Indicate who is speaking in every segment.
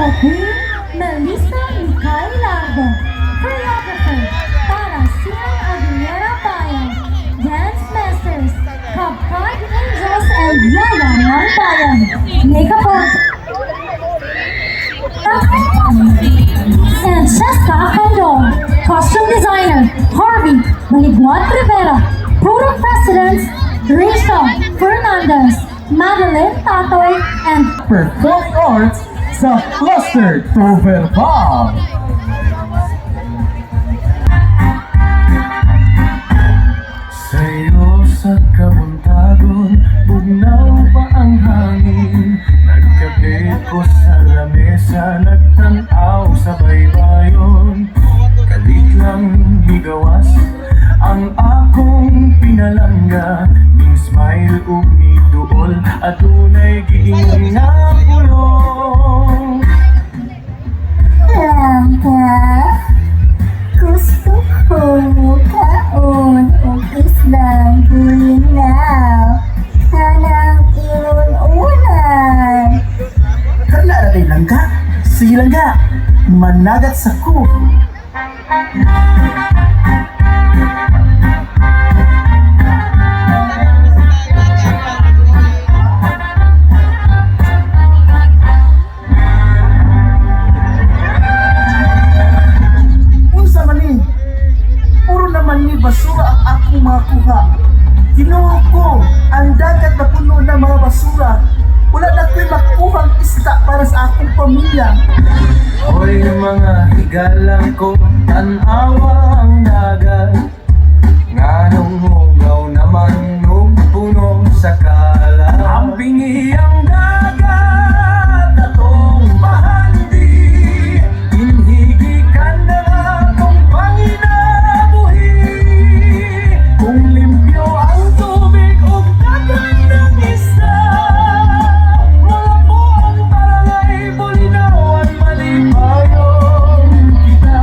Speaker 1: Queen Melissa Mikay Largo, choreographer Tara Sian Aguilera Bayan, dance masters Kapkad Angels and Yaya ng Bayan, makeup and Cheska Condon, costume designer Harvey Maligwan Rivera, program presidents Rachel Fernandez, Madeline Tatoy, and
Speaker 2: Performing Arts sa Cluster Verbal. Sa'yo sa kabuntagon, bugnaw pa ang hangin. Nagkabit ko sa lamesa, nagtanaw sa baybayon. Kaliklang migawas ang akong pinalangga. Ning smile ug ni duol, adunay giingon nga pulong.
Speaker 3: Langka, gusto ko kaon o islang bulinaw. Hanang inununan.
Speaker 2: Karla na tayo langga, sige langga, managat sa ko. Unsa man ni? Puro naman ni basura ang akong mga kuha. Kinuha ko ang dagat na puno ng mga basura. Wala na ko'y makuhang isda para sa akong pamilya. Hoy mga higalang ko, tanawa ang dagat. Nganong hungaw naman nung puno sa kalat. Ang pingi ang dagat, atong mahandi. Inhigikan na akong panginabuhi. Kung limpyo ang tubig o dagat ng isda, mga po ang barangay, bulinaw at malipayon kita.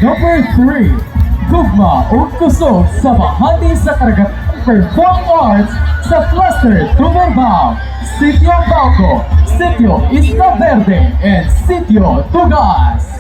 Speaker 4: Number 3, Gugma o Kusog sa Bahati sa Karagatang Performing Arts sa Cluster Tuberbao, Sitio Bauco, Sitio Isla Verde, and Sitio Tugas.